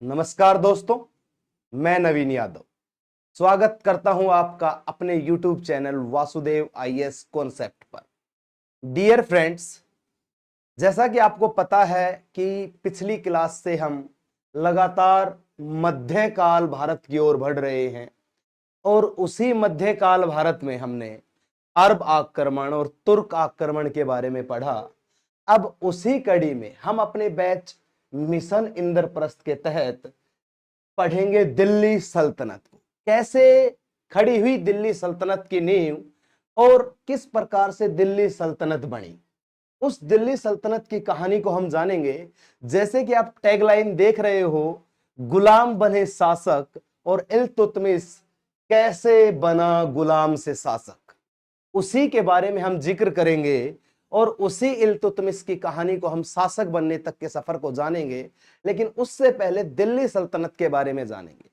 नमस्कार दोस्तों, मैं नवीन यादव स्वागत करता हूं आपका अपने YouTube channel Vasudev IAS concept पर। डियर फ्रेंड्स, जैसा कि आपको पता है कि पिछली क्लास से हम लगातार मध्यकाल भारत की ओर बढ़ रहे हैं और उसी मध्यकाल भारत में हमने अरब आक्रमण और तुर्क आक्रमण के बारे में पढ़ा। अब उसी कड़ी में हम अपने बैच मिशन इंद्रप्रस्थ के तहत पढ़ेंगे दिल्ली सल्तनत को, कैसे खड़ी हुई दिल्ली सल्तनत की नींव और किस प्रकार से दिल्ली सल्तनत बनी। उस दिल्ली सल्तनत की कहानी को हम जानेंगे। जैसे कि आप टैगलाइन देख रहे हो, गुलाम बने शासक और इल्तुतमिश कैसे बना गुलाम से शासक, उसी के बारे में हम जिक्र करेंगे और उसी इल्तुतमिश की कहानी को हम शासक बनने तक के सफर को जानेंगे। लेकिन उससे पहले दिल्ली सल्तनत के बारे में जानेंगे।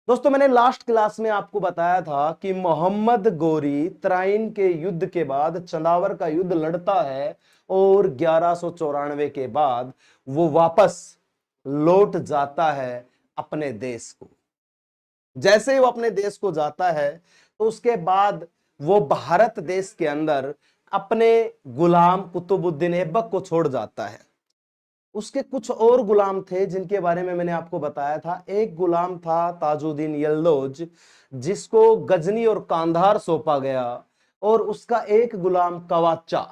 दोस्तों, मैंने लास्ट क्लास में आपको बताया था कि मोहम्मद गोरी तराइन के युद्ध के बाद चंदावर का युद्ध लड़ता है और 1194 के बाद वो वापस लौट जाता है अपने देश को। जैसे ही वो अपने देश को जाता है तो उसके बाद वो भारत देश के अंदर अपने गुलाम कुतुबुद्दीन ऐबक को छोड़ जाता है। उसके कुछ और गुलाम थे जिनके बारे में मैंने आपको बताया था। एक गुलाम था ताजुद्दीन यल्दौज, जिसको गजनी और कांधार सौंपा गया, और उसका एक गुलाम कवाचा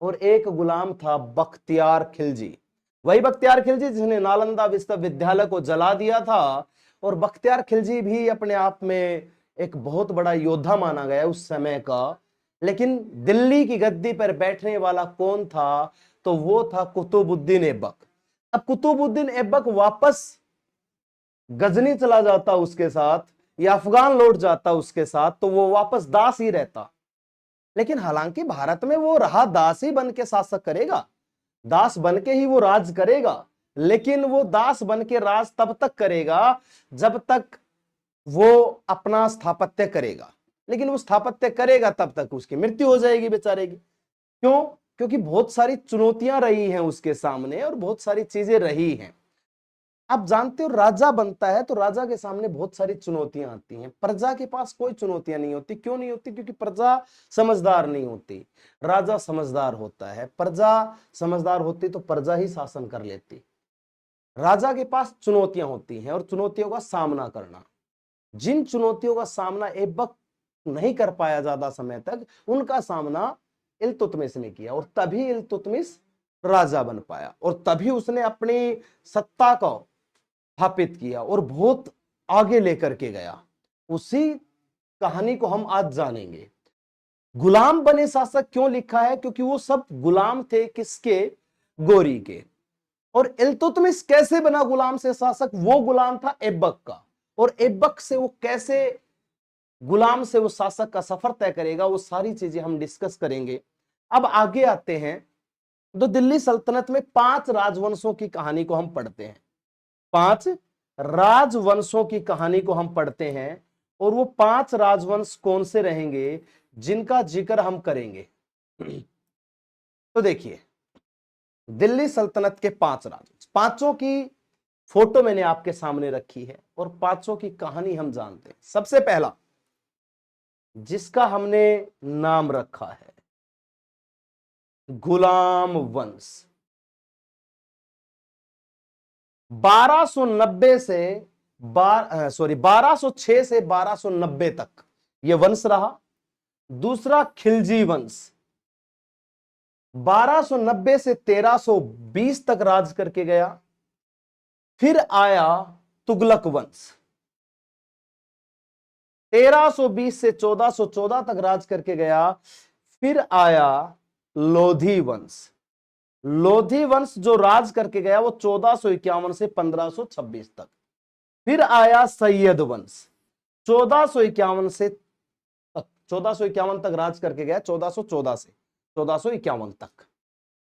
और एक गुलाम था बख्तियार खिलजी। वही बख्तियार खिलजी जिसने नालंदा विश्वविद्यालय को जला दिया था। और बख्तियार खिलजी भी अपने आप में एक बहुत बड़ा योद्धा माना गया उस समय का। लेकिन दिल्ली की गद्दी पर बैठने वाला कौन था? तो वो था कुतुबुद्दीन ऐबक। अब कुतुबुद्दीन ऐबक वापस गजनी चला जाता उसके साथ, या अफगान लौट जाता उसके साथ, तो वो वापस दास ही रहता। लेकिन हालांकि भारत में वो रहा दास ही बन के शासक करेगा, दास बन के ही वो राज करेगा। लेकिन वो दास बन के राज तब तक करेगा जब तक वो अपना स्थापत्य करेगा। लेकिन वो स्थापत्य करेगा तब तक उसकी मृत्यु हो जाएगी बेचारे की। क्यों? क्योंकि बहुत सारी चुनौतियां रही हैं उसके सामने और बहुत सारी चीजें रही हैं। आप जानते हो, राजा बनता है तो राजा के सामने बहुत सारी चुनौतियां आती हैं। प्रजा के पास कोई चुनौतियां नहीं होती। क्यों नहीं होती? क्योंकि प्रजा समझदार नहीं होती, राजा समझदार होता है। प्रजा समझदार होती तो प्रजा ही शासन कर लेती। राजा के पास चुनौतियां होती हैं और चुनौतियों का सामना करना। जिन चुनौतियों का सामना ऐबक नहीं कर पाया ज्यादा समय तक, उनका सामना इल्तुतमिश ने किया, और तभी इल्तुतमिश राजा बन पाया और तभी उसने अपनी सत्ता को स्थापित किया और बहुत आगे लेकर के गया। उसी कहानी को हम आज जानेंगे। गुलाम बने शासक क्यों लिखा है? क्योंकि वो सब गुलाम थे किसके? गोरी के। और इल्तुतमिश कैसे बना गुलाम से शासक? वो गुलाम था ऐबक का, और ऐबक से वो कैसे गुलाम से वो शासक का सफर तय करेगा, वो सारी चीजें हम डिस्कस करेंगे। अब आगे आते हैं तो दिल्ली सल्तनत में 5 राजवंशों की कहानी को हम पढ़ते हैं। 5 राजवंशों की कहानी को हम पढ़ते हैं, और वो 5 राजवंश कौन से रहेंगे जिनका जिक्र हम करेंगे। तो देखिए, दिल्ली सल्तनत के 5 राजवंश, पांचों की फोटो मैंने आपके सामने रखी है और पांचों की कहानी हम जानते हैं। सबसे पहला जिसका हमने नाम रखा है गुलाम वंश। 1290 से 1206 से 1290 तक यह वंश रहा। दूसरा खिलजी वंश 1290 से 1320 तक राज करके गया। फिर आया तुगलक वंश, 1320 से 1414 तक राज करके गया। फिर आया लोधी वंश। लोधी वंश जो राज करके गया वो 1451 से 1526 तक। फिर आया सैयद वंश, 1451 से 1451 तक राज करके गया, 1414 से 1451 तक।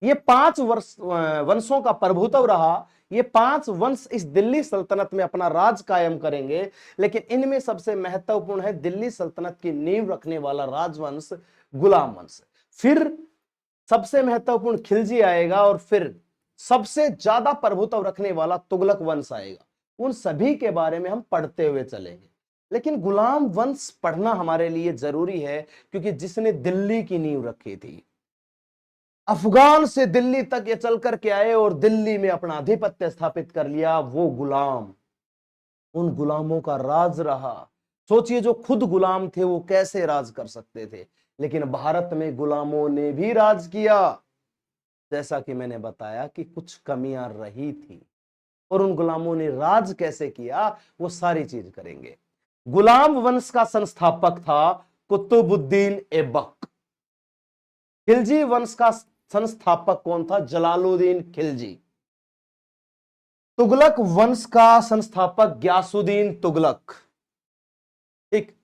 ये 5 वंशों का प्रभुत्व रहा। ये 5 वंश इस दिल्ली सल्तनत में अपना राज कायम करेंगे। लेकिन इनमें सबसे महत्वपूर्ण है दिल्ली सल्तनत की नींव रखने वाला राजवंश गुलाम वंश। फिर सबसे महत्वपूर्ण खिलजी आएगा, और फिर सबसे ज्यादा प्रभुत्व रखने वाला तुगलक वंश आएगा। उन सभी के बारे में हम पढ़ते हुए चलेंगे। लेकिन गुलाम वंश पढ़ना हमारे लिए जरूरी है, क्योंकि जिसने दिल्ली की नींव रखी थी, अफगान से दिल्ली तक ये चल करके आए और दिल्ली में अपना आधिपत्य स्थापित कर लिया, वो गुलाम, उन गुलामों का राज रहा। सोचिए, जो खुद गुलाम थे वो कैसे राज कर सकते थे। लेकिन भारत में गुलामों ने भी राज किया, जैसा कि मैंने बताया कि कुछ कमियां रही थी, और उन गुलामों ने राज कैसे किया वो सारी चीज करेंगे। गुलाम वंश का संस्थापक था कुतुबुद्दीन ऐबक। खिलजी वंश का संस्थापक कौन था? जलालुद्दीन खिलजी। तुगलक वंश का संस्थापक गयासुद्दीन तुगलक। ठीक।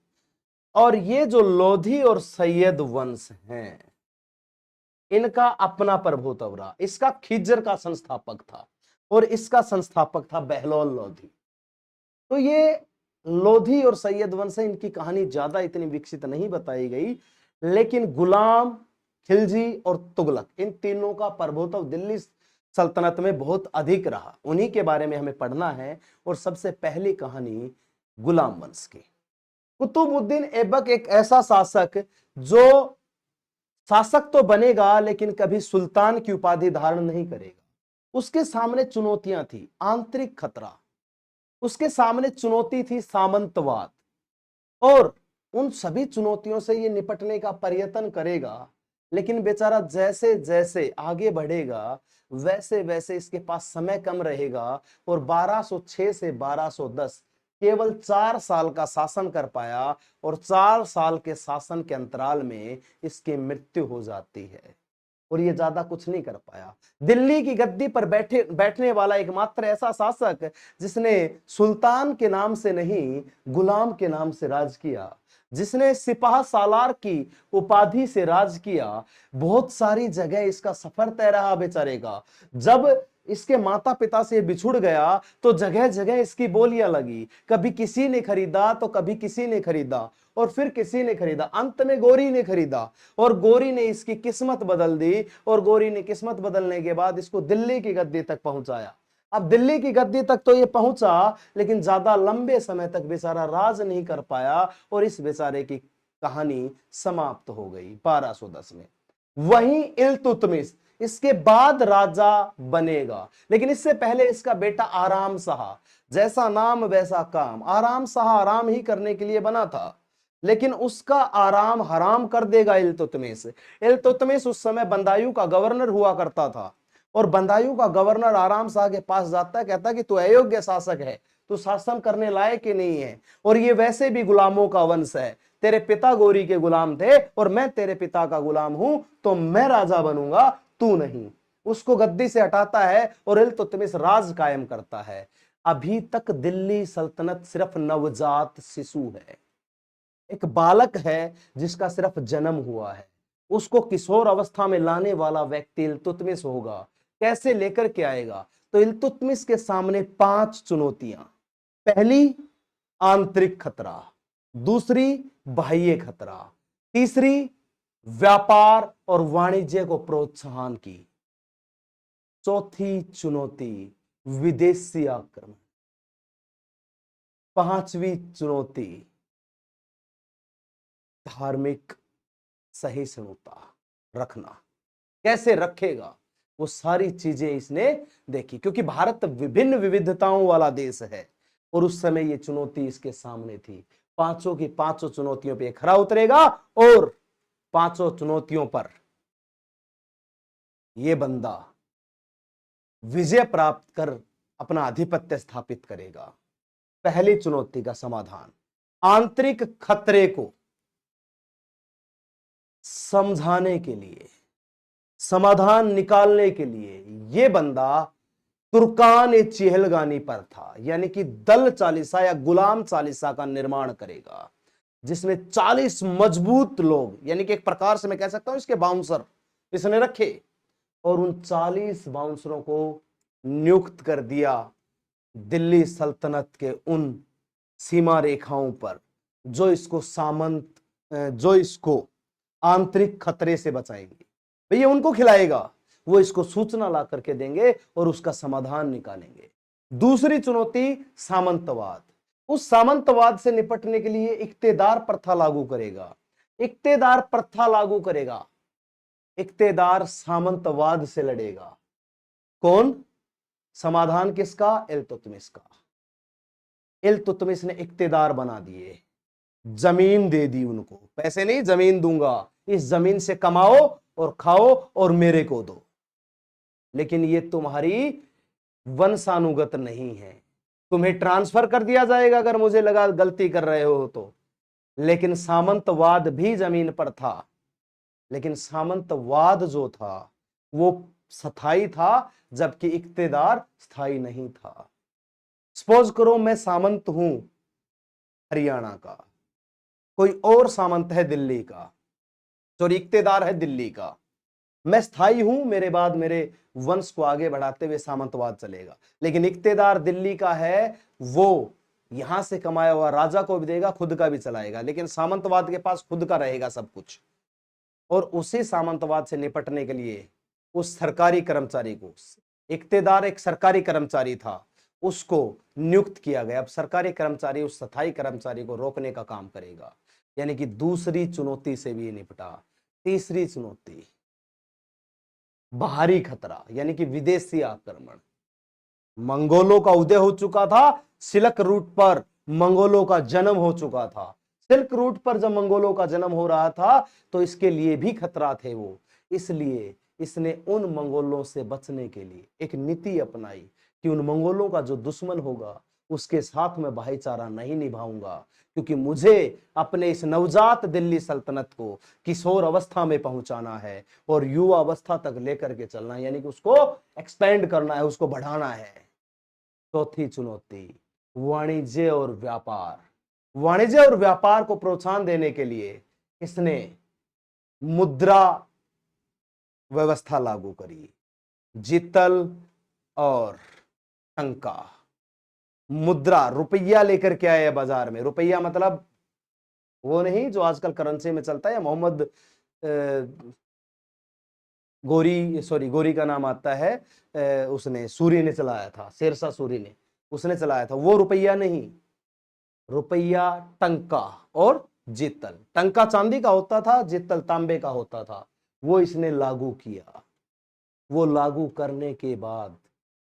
और ये जो लोधी और सैयद वंश हैं, इनका अपना प्रभुत्व रहा। इसका खिज्र का संस्थापक था और इसका संस्थापक था बहलोल लोधी। तो ये लोधी और सैयद वंश है, इनकी कहानी ज्यादा इतनी विकसित नहीं बताई गई, लेकिन गुलाम, खिलजी और तुगलक, इन तीनों का प्रभुत्व दिल्ली सल्तनत में बहुत अधिक रहा। उन्हीं के बारे में हमें पढ़ना है। और सबसे पहली कहानी गुलाम वंश की। कुतुबुद्दीन ऐबक एक ऐसा शासक जो शासक तो बनेगा लेकिन कभी सुल्तान की उपाधि धारण नहीं करेगा। उसके सामने चुनौतियां थी, आंतरिक खतरा, उसके सामने चुनौती थी सामंतवाद, और उन सभी चुनौतियों से ये निपटने का प्रयत्न करेगा। लेकिन बेचारा जैसे जैसे आगे बढ़ेगा, वैसे वैसे इसके पास समय कम रहेगा, और 1206 से 1210 केवल 4 साल का शासन कर पाया, और 4 साल के शासन के अंतराल में इसकी मृत्यु हो जाती है, और ये ज्यादा कुछ नहीं कर पाया। दिल्ली की गद्दी पर बैठने वाला एकमात्र ऐसा शासक जिसने सुल्तान के नाम से नहीं, गुलाम के नाम से राज किया, जिसने सिपाह सालार की उपाधि से राज किया। बहुत सारी जगह इसका सफर तय रहा बेचारे का। जब इसके माता पिता से बिछुड़ गया तो जगह जगह इसकी बोलियां लगी, कभी किसी ने खरीदा तो कभी किसी ने खरीदा, और फिर किसी ने खरीदा, अंत में गोरी ने खरीदा, और गोरी ने इसकी किस्मत बदल दी, और गोरी ने किस्मत बदलने के बाद इसको दिल्ली की गद्दी तक पहुंचाया। अब दिल्ली की गद्दी तक तो ये पहुंचा, लेकिन ज्यादा लंबे समय तक बेचारा राज नहीं कर पाया, और इस बेचारे की कहानी समाप्त हो गई 1210 में। वहीं इल्तुतमिश इसके बाद राजा बनेगा, लेकिन इससे पहले इसका बेटा आराम शाह, जैसा नाम वैसा काम, आराम शाह आराम ही करने के लिए बना था, लेकिन उसका आराम हराम कर देगा इल्तुतमिश। इल्तुतमिश उस समय बंदायूं का गवर्नर हुआ करता था, और बंदायूं का गवर्नर आराम शाह के पास जाता है, कहता है कि तू अयोग्य शासक है, तू शासन करने लायक ही नहीं है, और ये वैसे भी गुलामों का वंश है, तेरे पिता गोरी के गुलाम थे और मैं तेरे पिता का गुलाम हूं, तो मैं राजा बनूंगा, तू नहीं। उसको गद्दी से हटाता है और इल्तुतमिश राज कायम करता है। अभी तक दिल्ली सल्तनत सिर्फ नवजात शिशु है, एक बालक है जिसका सिर्फ जन्म हुआ है। उसको किशोर अवस्था में लाने वाला व्यक्ति इल्तुतमिश होगा। कैसे लेकर के आएगा? तो इल्तुतमिश के सामने 5 चुनौतियां। पहली, आंतरिक खतरा। दूसरी, बाह्य खतरा। तीसरी, व्यापार और वाणिज्य को प्रोत्साहन की। चौथी चुनौती, विदेशी आक्रमण। पांचवी चुनौती, धार्मिक सहिष्णुता रखना। कैसे रखेगा वो सारी चीजें इसने देखी, क्योंकि भारत विभिन्न विविधताओं वाला देश है, और उस समय ये चुनौती इसके सामने थी। पांचों की पांचों चुनौतियों पे खरा उतरेगा, और पांचों चुनौतियों पर ये बंदा विजय प्राप्त कर अपना आधिपत्य स्थापित करेगा। पहली चुनौती का समाधान, आंतरिक खतरे को समझाने के लिए, समाधान निकालने के लिए यह बंदा तुर्कान ए चेहलगानी पर था, यानी कि दल चालीसा या गुलाम चालीसा का निर्माण करेगा, जिसमें 40 मजबूत लोग, यानी कि एक प्रकार से मैं कह सकता हूं इसके बाउंसर इसने रखे, और उन 40 बाउंसरों को नियुक्त कर दिया दिल्ली सल्तनत के उन सीमा रेखाओं पर जो इसको आंतरिक खतरे से बचाएंगे। भैया उनको खिलाएगा, वो इसको सूचना ला करके देंगे और उसका समाधान निकालेंगे। दूसरी चुनौती सामंतवाद। उस सामंतवाद से निपटने के लिए इक्तेदार प्रथा लागू करेगा। इक्तेदार प्रथा लागू करेगा। इक्तेदार सामंतवाद से लड़ेगा। कौन? समाधान किसका? इल्तुतमिश का। इल्तुतमिश ने इक्तेदार बना दिए, जमीन दे दी उनको, पैसे नहीं जमीन दूंगा, इस जमीन से कमाओ और खाओ और मेरे को दो। लेकिन ये तुम्हारी वंशानुगत नहीं है, तुम्हें ट्रांसफर कर दिया जाएगा अगर मुझे लगा गलती कर रहे हो तो। लेकिन सामंतवाद भी जमीन पर था, लेकिन सामंतवाद जो था वो स्थायी था, जबकि इक्तेदार स्थायी नहीं था। सपोज करो मैं सामंत हूं हरियाणा का, कोई और सामंत है दिल्ली का, जो इक्तेदार है दिल्ली का। मैं स्थायी हूं, मेरे बाद मेरे वंश को आगे बढ़ाते हुए सामंतवाद चलेगा। लेकिन इक्तेदार दिल्ली का है, वो यहां से कमाया हुआ राजा को भी देगा, खुद का भी चलाएगा। लेकिन सामंतवाद के पास खुद का रहेगा सब कुछ। और उसी सामंतवाद से निपटने के लिए उस सरकारी कर्मचारी को, इक्तेदार एक सरकारी कर्मचारी था, उसको नियुक्त किया गया। अब सरकारी कर्मचारी उस स्थायी कर्मचारी को रोकने का काम करेगा। यानी कि दूसरी चुनौती से भी निपटा। तीसरी चुनौती बाहरी खतरा, यानी कि विदेशी आक्रमण। मंगोलों का उदय हो चुका था, सिल्क रूट पर मंगोलों का जन्म हो चुका था। सिल्क रूट पर जब मंगोलों का जन्म हो रहा था तो इसके लिए भी खतरा थे वो। इसलिए इसने उन मंगोलों से बचने के लिए एक नीति अपनाई कि उन मंगोलों का जो दुश्मन होगा उसके साथ मैं भाईचारा नहीं निभाऊंगा, क्योंकि मुझे अपने इस नवजात दिल्ली सल्तनत को किशोर अवस्था में पहुंचाना है और युवा अवस्था तक लेकर के चलना है, यानी कि उसको एक्सपेंड करना है, उसको बढ़ाना है। चौथी चुनौती वाणिज्य और व्यापार। वाणिज्य और व्यापार को प्रोत्साहन देने के लिए इसने मुद्रा व्यवस्था लागू करी, जितल और टंका। मुद्रा, रुपया लेकर के आए बाजार में। रुपया मतलब वो नहीं जो आजकल करेंसी में चलता है, मोहम्मद गोरी, सॉरी गोरी का नाम आता है, उसने सूरी ने चलाया था, शेरशाह सूरी ने, उसने चलाया था, वो रुपया नहीं। रुपया टंका और जितल। टंका चांदी का होता था, जितल तांबे का होता था। वो इसने लागू किया। वो लागू करने के बाद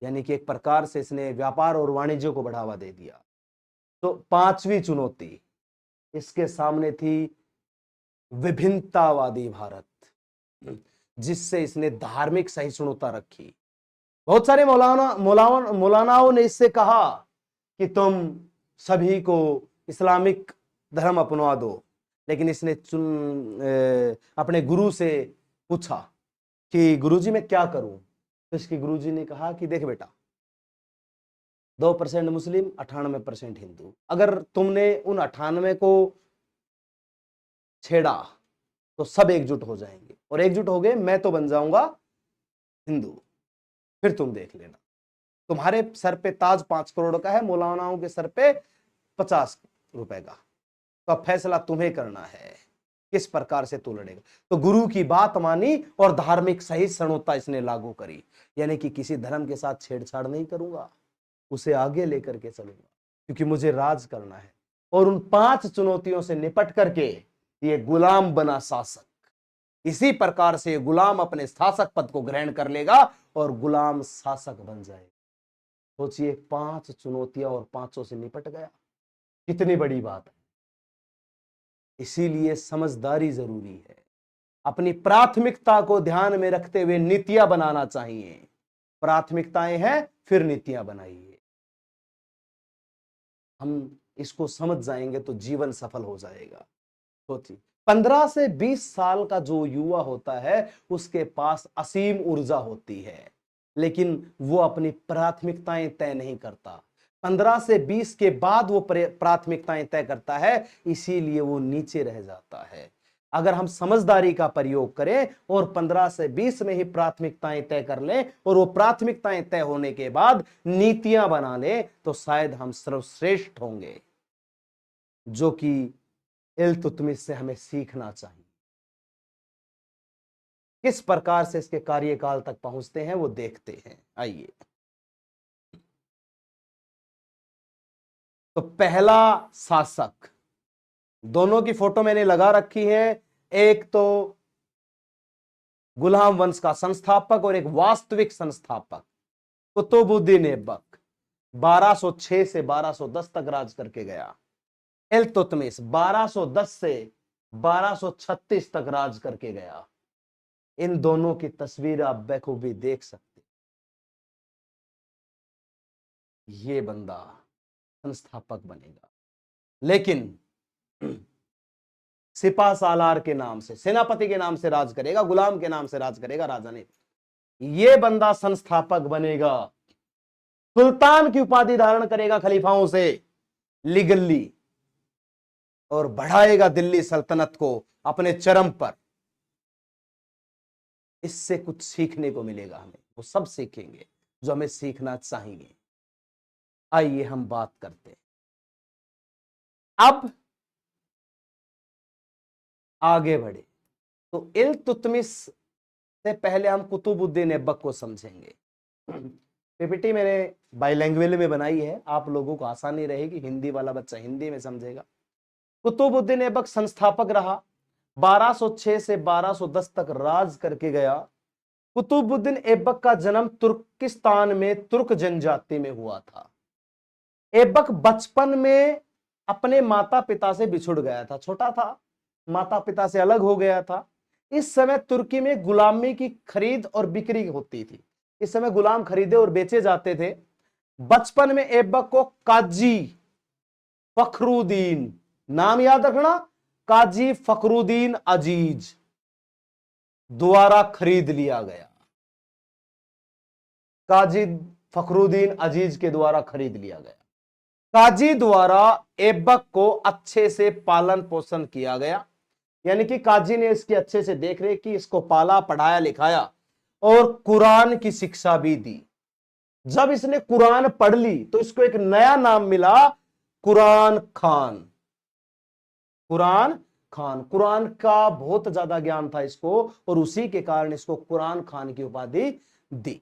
यानी कि एक प्रकार से इसने व्यापार और वाणिज्य को बढ़ावा दे दिया। तो पांचवी चुनौती इसके सामने थी विभिन्नतावादी भारत, जिससे इसने धार्मिक सहिष्णुता रखी। बहुत सारे मौलानाओं ने इससे कहा कि तुम सभी को इस्लामिक धर्म अपना दो। लेकिन इसने अपने गुरु से पूछा कि गुरुजी मैं क्या करूं। तो इसके गुरुजी ने कहा कि देख बेटा, 2% मुस्लिम, 98% हिंदू, अगर तुमने उन 98 को छेड़ा तो सब एकजुट हो जाएंगे, और एकजुट हो गए मैं तो बन जाऊंगा हिंदू, फिर तुम देख लेना। तुम्हारे सर पे ताज 5 करोड़ का है, मौलानाओं के सर पे 50 रुपए का। तो अब फैसला तुम्हें करना है किस प्रकार से तू लड़ेगा। तो गुरु की बात मानी और धार्मिक सहिष्णुता इसने लागू करी, यानी कि किसी धर्म के साथ छेड़छाड़ नहीं करूंगा, उसे आगे लेकर के चलूंगा, क्योंकि मुझे राज करना है। और उन 5 चुनौतियों से निपट करके ये गुलाम बना शासक। इसी प्रकार से गुलाम अपने शासक पद को ग्रहण कर लेगा और गुलाम शासक बन जाएगा। सोचिए, 5 चुनौतियां और 500 से निपट गया, कितनी बड़ी बात है। इसीलिए समझदारी जरूरी है। अपनी प्राथमिकता को ध्यान में रखते हुए नीतियां बनाना चाहिए। प्राथमिकताएं हैं, फिर नीतियां बनाइए। हम इसको समझ जाएंगे तो जीवन सफल हो जाएगा। सोचिए, 15 से 20 साल का जो युवा होता है उसके पास असीम ऊर्जा होती है, लेकिन वो अपनी प्राथमिकताएं तय नहीं करता। 15 से 20 के बाद वो प्राथमिकताएं तय करता है, इसीलिए वो नीचे रह जाता है। अगर हम समझदारी का प्रयोग करें और 15 से 20 में ही प्राथमिकताएं तय कर लें और वो प्राथमिकताएं तय होने के बाद नीतियां बना लें, तो शायद हम सर्वश्रेष्ठ होंगे, जो कि इल्तुतमिश से हमें सीखना चाहिए। किस प्रकार से इसके कार्यकाल तक पहुंचते हैं वो देखते हैं, आइए। तो पहला शासक, दोनों की फोटो मैंने लगा रखी है, एक तो गुलाम वंश का संस्थापक और एक वास्तविक संस्थापक कुतुबुद्दीन ऐबक 1206 से 1210 तक राज करके गया। इल्तुतमिश 1210 से 1236 तक राज करके गया। इन दोनों की तस्वीर आप बखूबी देख सकते। ये बंदा संस्थापक बनेगा, लेकिन सिपा सालार के नाम से, सेनापति के नाम से राज करेगा, गुलाम के नाम से राज करेगा, राजा ने। ये बंदा संस्थापक बनेगा, सुल्तान की उपाधि धारण करेगा खलीफाओं से लीगली, और बढ़ाएगा दिल्ली सल्तनत को अपने चरम पर। इससे कुछ सीखने को मिलेगा हमें, वो सब सीखेंगे जो हमें सीखना चाहिए। आइए हम बात करते हैं। अब आगे बढ़े तो इल्तुतमिश से पहले हम कुतुबुद्दीन ऐबक को समझेंगे। पीपीटी मैंने बाइलैंग्वेज में बनाई है, आप लोगों को आसानी रहेगी, हिंदी वाला बच्चा हिंदी में समझेगा। कुतुबुद्दीन ऐबक संस्थापक रहा, 1206 से 1210 तक राज करके गया। कुतुबुद्दीन ऐबक का जन्म तुर्किस्तान में तुर्क जनजाति में हुआ था। ऐबक बचपन में अपने माता पिता से बिछुड़ गया था, छोटा था, माता पिता से अलग हो गया था। इस समय तुर्की में गुलामी की खरीद और बिक्री होती थी, इस समय गुलाम खरीदे और बेचे जाते थे। बचपन में ऐबक को काजी फखरुद्दीन, नाम याद रखना, काजी फखरुद्दीन अजीज द्वारा खरीद लिया गया। काजी फखरुद्दीन अजीज के द्वारा खरीद लिया गया। काजी द्वारा ऐबक को अच्छे से पालन पोषण किया गया, यानी कि काजी ने इसकी अच्छे से देख रेख की, इसको पाला पढ़ाया लिखाया और कुरान की शिक्षा भी दी। जब इसने कुरान पढ़ ली तो इसको एक नया नाम मिला, कुरान खान। कुरान खान, कुरान का बहुत ज्यादा ज्ञान था इसको, और उसी के कारण इसको कुरान खान की उपाधि दी।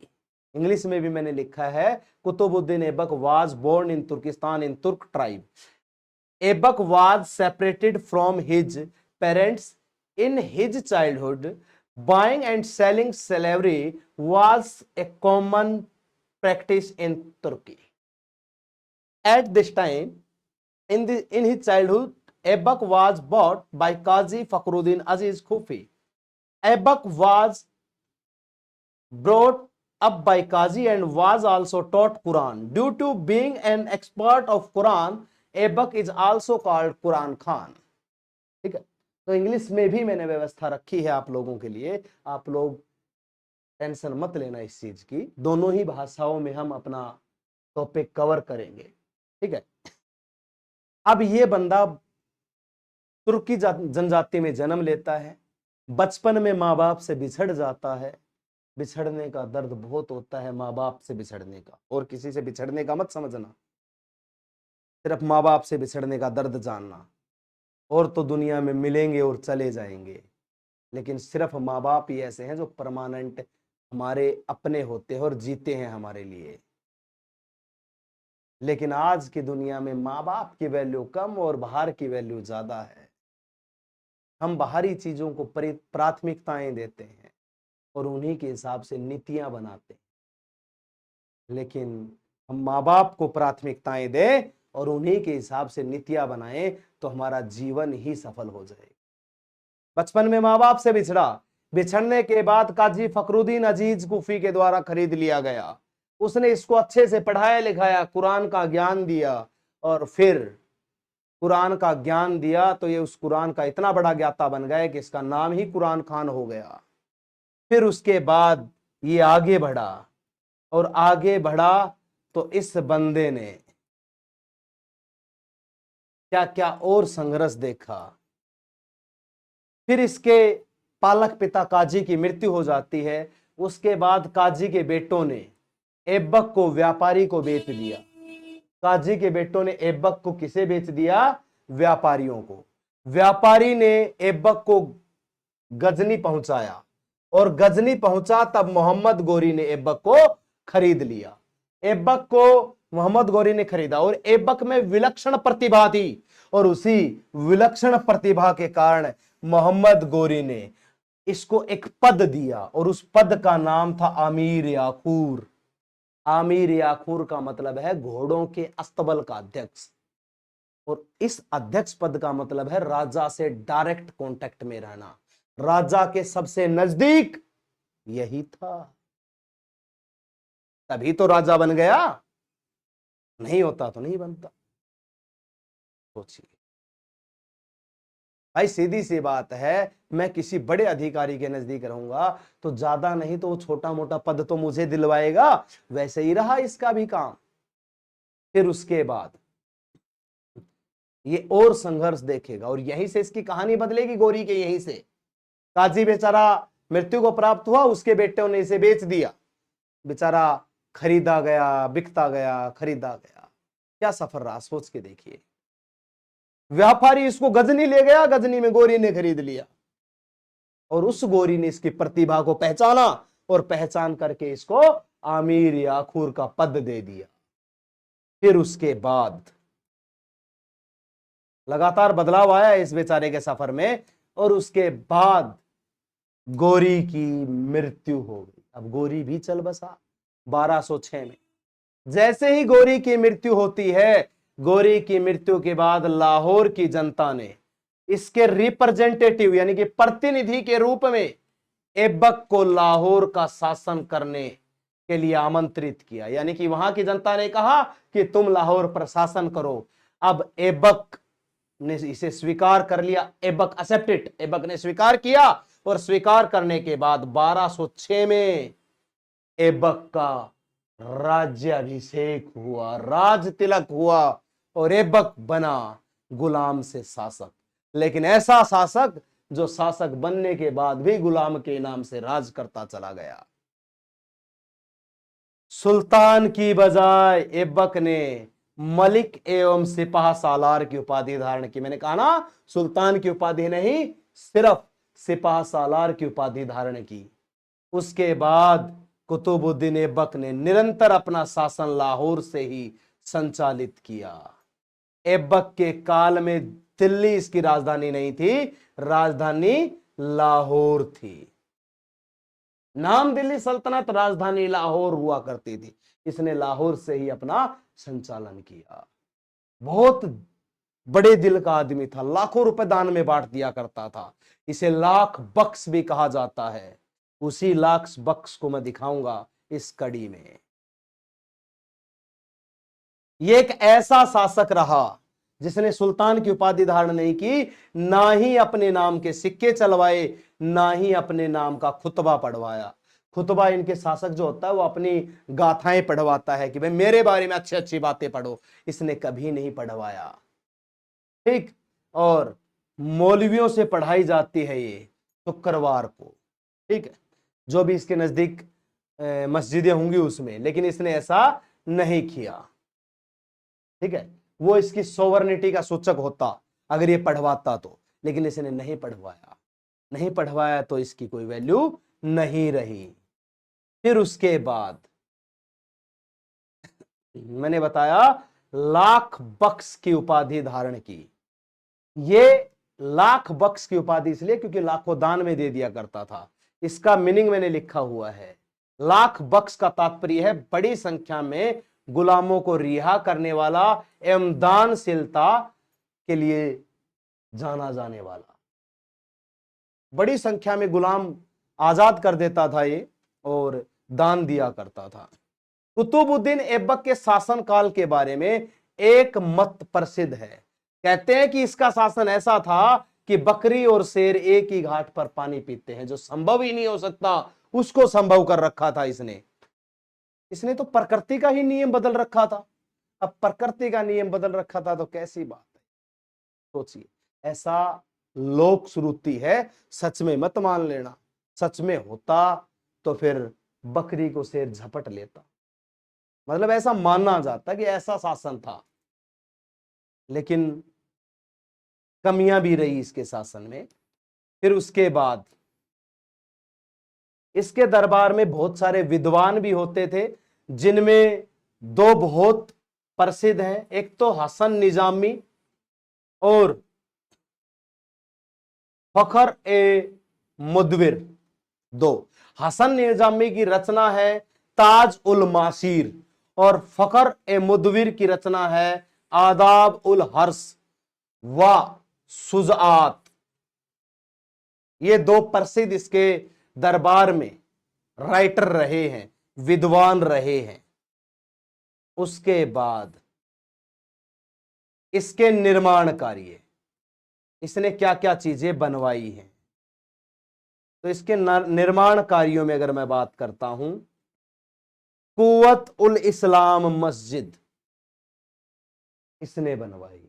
इंग्लिश में भी मैंने लिखा है, Qutubuddin Aibak was born in Turkestan in Turk tribe. Aibak was separated from his parents in his childhood. Buying and selling slavery was a common practice in Turkey. At this time, in his childhood, Aibak was bought by Qazi Fakhruddin Aziz Khufi. Aibak was brought up by Qazi and was also taught Quran. Due to being an expert of Quran, Aibak is also called Quran Khan. ठीक है, तो English में भी मैंने व्यवस्था रखी है आप लोगों के लिए, आप लोग टेंशन मत लेना इस चीज की, दोनों ही भाषाओं में हम अपना टॉपिक कवर करेंगे। ठीक है, अब ये बंदा तुर्की जनजाति में जन्म लेता है, बचपन में माँ बाप से बिछड़ जाता है। बिछड़ने का दर्द बहुत होता है माँ बाप से बिछड़ने का, और किसी से बिछड़ने का मत समझना, सिर्फ माँ बाप से बिछड़ने का दर्द जानना। और तो दुनिया में मिलेंगे और चले जाएंगे, लेकिन सिर्फ माँ बाप ही ऐसे हैं जो परमानेंट हमारे अपने होते हैं और जीते हैं हमारे लिए। लेकिन आज की दुनिया में माँ बाप की वैल्यू कम और बाहर की वैल्यू ज्यादा है। हम बाहरी चीजों को प्राथमिकताएं देते हैं और उन्हीं के हिसाब से नीतियां बनाते हैं, लेकिन हम माँ बाप को प्राथमिकताएं दें और उन्हीं के हिसाब से नीतियां बनाएं तो हमारा जीवन ही सफल हो जाएगा। बचपन में माँ बाप से बिछड़ा, बिछड़ने के बाद काजी फखरुद्दीन अजीज कुफी के द्वारा खरीद लिया गया। उसने इसको अच्छे से पढ़ाया लिखाया, कुरान का ज्ञान दिया, और फिर कुरान का ज्ञान दिया तो ये उस कुरान का इतना बड़ा ज्ञाता बन गया कि इसका नाम ही कुरान खान हो गया। फिर उसके बाद ये आगे बढ़ा, और आगे बढ़ा तो इस बंदे ने क्या क्या और संघर्ष देखा। फिर इसके पालक पिता काजी की मृत्यु हो जाती है। उसके बाद काजी के बेटों ने ऐबक को व्यापारी को बेच दिया। काजी के बेटों ने ऐबक को किसे बेच दिया? व्यापारियों को। व्यापारी ने ऐबक को गजनी पहुंचाया, और गजनी पहुंचा तब मोहम्मद गोरी ने ऐबक को खरीद लिया। ऐबक को मोहम्मद गौरी ने खरीदा और ऐबक में विलक्षण प्रतिभा थी और उसी विलक्षण प्रतिभा के कारण मोहम्मद गौरी ने इसको एक पद दिया और उस पद का नाम था आमीर याखूर। आमीर याखूर का मतलब है घोड़ों के अस्तबल का अध्यक्ष, और इस अध्यक्ष पद का मतलब है राजा से डायरेक्ट कांटेक्ट में रहना, राजा के सबसे नजदीक। यही था, तभी तो राजा बन गया, नहीं होता तो नहीं बनता। सोचिए भाई, सीधी सी बात है, मैं किसी बड़े अधिकारी के नजदीक रहूंगा तो ज्यादा नहीं तो वो छोटा मोटा पद तो मुझे दिलवाएगा। वैसे ही रहा इसका भी काम। फिर उसके बाद ये और संघर्ष देखेगा और यहीं से इसकी कहानी बदलेगी गौरी के। यहीं से काजी बेचारा मृत्यु को प्राप्त हुआ, उसके बेटों ने इसे बेच दिया, बेचारा खरीदा गया, बिकता गया, खरीदा गया। क्या सफर रहा, सोच के देखिए। व्यापारी इसको गजनी ले गया, गजनी में गौरी ने खरीद लिया और उस गौरी ने इसकी प्रतिभा को पहचाना और पहचान करके इसको आमीर याखूर का पद दे दिया। फिर उसके बाद लगातार बदलाव आया इस बेचारे के सफर में और उसके बाद गौरी की मृत्यु हो गई। अब गौरी भी चल बसा 1206 में। जैसे ही गौरी की मृत्यु होती है, गौरी की मृत्यु के बाद लाहौर की जनता ने इसके रिप्रेजेंटेटिव यानी कि प्रतिनिधि के रूप में ऐबक को लाहौर का शासन करने के लिए आमंत्रित किया। यानी कि वहां की जनता ने कहा कि तुम लाहौर पर शासन करो। अब ऐबक ने इसे स्वीकार कर लिया, ऐबक एक्सेप्टेड, ऐबक ने स्वीकार किया और स्वीकार करने के बाद 1206 में ऐबक का राज्याभिषेक हुआ, राज तिलक हुआ और ऐबक बना गुलाम से शासक। लेकिन ऐसा शासक जो शासक बनने के बाद भी गुलाम के नाम से राज करता चला गया। सुल्तान की बजाय ऐबक ने मलिक एवं सिपाह सालार की उपाधि धारण की। मैंने कहा ना, सुल्तान की उपाधि नहीं, सिर्फ सिपाह सालार की उपाधि धारण की। उसके बाद कुतुबुद्दीन ऐबक ने निरंतर अपना शासन लाहौर से ही संचालित किया। ऐबक के काल में दिल्ली इसकी राजधानी नहीं थी, राजधानी लाहौर थी। नाम दिल्ली सल्तनत, राजधानी लाहौर हुआ करती थी। इसने लाहौर से ही अपना संचालन किया। बहुत बड़े दिल का आदमी था, लाखों रुपए दान में बांट दिया करता था। इसे लाख बख्श भी कहा जाता है। उसी लाख बख्श को मैं दिखाऊंगा इस कड़ी में। ये एक ऐसा शासक रहा जिसने सुल्तान की उपाधि धारण नहीं की, ना ही अपने नाम के सिक्के चलवाए, ना ही अपने नाम का खुतबा पढ़वाया। खुतबा इनके शासक जो होता है वो अपनी गाथाएं पढ़वाता है कि भाई मेरे बारे में अच्छी अच्छी बातें पढ़ो। इसने कभी नहीं पढ़वाया, ठीक। और मौलवियों से पढ़ाई जाती है ये शुक्रवार को, ठीक है, जो भी इसके नजदीक मस्जिदें होंगी उसमें, लेकिन इसने ऐसा नहीं किया, ठीक है। वो इसकी सोवर्निटी का सूचक होता अगर ये पढ़वाता तो, लेकिन इसने नहीं पढ़वाया। नहीं पढ़वाया तो इसकी कोई वैल्यू नहीं रही। फिर उसके बाद मैंने बताया लाख बख्श की उपाधि धारण की। ये लाख बख्श की उपाधि इसलिए क्योंकि लाखों दान में दे दिया करता था। इसका मीनिंग मैंने लिखा हुआ है। लाख बख्श का तात्पर्य है बड़ी संख्या में गुलामों को रिहा करने वाला एवं दानशीलता के लिए जाना जाने वाला। बड़ी संख्या में गुलाम आजाद कर देता था ये और दान दिया करता था। कुतुबुद्दीन ऐबक के शासन काल के बारे में एक मत प्रसिद्ध है। कहते हैं कि इसका शासन ऐसा था कि बकरी और शेर एक ही घाट पर पानी पीते हैं, जो संभव ही नहीं हो सकता उसको संभव कर रखा था इसने तो प्रकृति का ही नियम बदल रखा था। अब प्रकृति का नियम बदल रखा था तो कैसी बात है, सोचिए। ऐसा लोक श्रुति है, सच में मत मान लेना। सच में होता तो फिर बकरी को शेर झपट लेता। मतलब ऐसा मानना जाता कि ऐसा शासन था, लेकिन कमियां भी रही इसके शासन में। फिर उसके बाद इसके दरबार में बहुत सारे विद्वान भी होते थे, जिनमें दो बहुत प्रसिद्ध हैं, एक तो हसन निजामी और फखर ए मुदविर। दो, हसन निजामी की रचना है ताज उल मासीर और फखर ए मुदविर की रचना है आदाब उल हर्स व सुजात। ये दो प्रसिद्ध इसके दरबार में राइटर रहे हैं, विद्वान रहे हैं। उसके बाद इसके निर्माण कार्य, इसने क्या क्या चीजें बनवाई हैं, तो इसके निर्माण कार्यों में अगर मैं बात करता हूं, कुव्वत उल इस्लाम मस्जिद इसने बनवाई।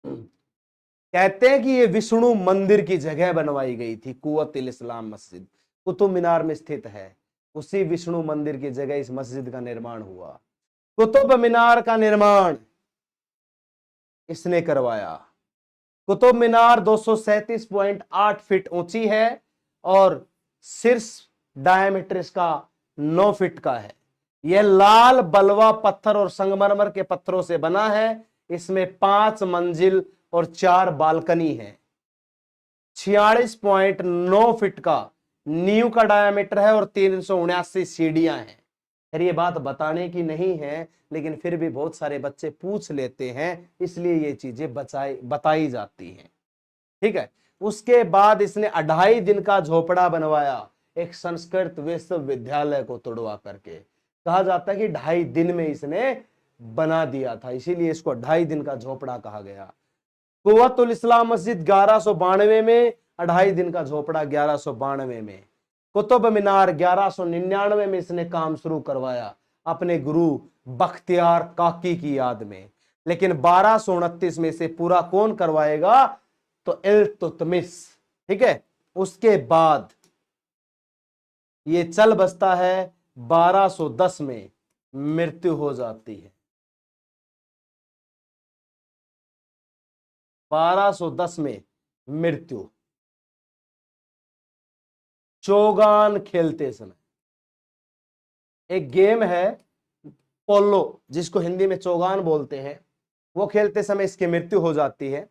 कहते हैं कि ये विष्णु मंदिर की जगह बनवाई गई थी। कुव्वत उल इस्लाम मस्जिद कुतुब मीनार में स्थित है, उसी विष्णु मंदिर की जगह इस मस्जिद का निर्माण हुआ। कुतुब मीनार का निर्माण इसने करवाया। कुतुब मीनार 237.8 फीट ऊंची है और शीर्ष डायमीटर इसका 9 फीट का है। यह लाल बलवा पत्थर और संगमरमर के पत्थरों से बना है। इसमें 5 मंजिल और 4 बालकनी है। 46.9 फीट का नींव का डायमीटर है और 379 सीढ़ियां हैं। फिर ये बात बताने की नहीं है, लेकिन फिर भी बहुत सारे बच्चे पूछ लेते हैं, इसलिए ये चीजें बताई जाती हैं। ठीक है। उसके बाद इसने 2.5 दिन का झोपड़ा बनवाया, एक संस्कृत विश्वविद्यालय को तोड़वा करके। कहा जाता है कि 2.5 दिन में इसने बना दिया था, इसीलिए इसको 2.5 दिन का झोपड़ा कहा गया। कुव्वत उल इस्लाम मस्जिद 1192 में, 2.5 दिन का झोपड़ा 1192 में। कुतुब मीनार 1199 में इसने काम शुरू करवाया अपने गुरु बख्तियार काकी की याद में। लेकिन 1229 में से पूरा कौन करवाएगा, तो इल्तुतमिश। ठीक है। उसके बाद ये चल बसता है, 1210 में मृत्यु हो जाती है। 1210 में मृत्यु, चौगान खेलते समय। एक गेम है पोलो, जिसको हिंदी में चौगान बोलते हैं, वो खेलते समय इसकी मृत्यु हो जाती है।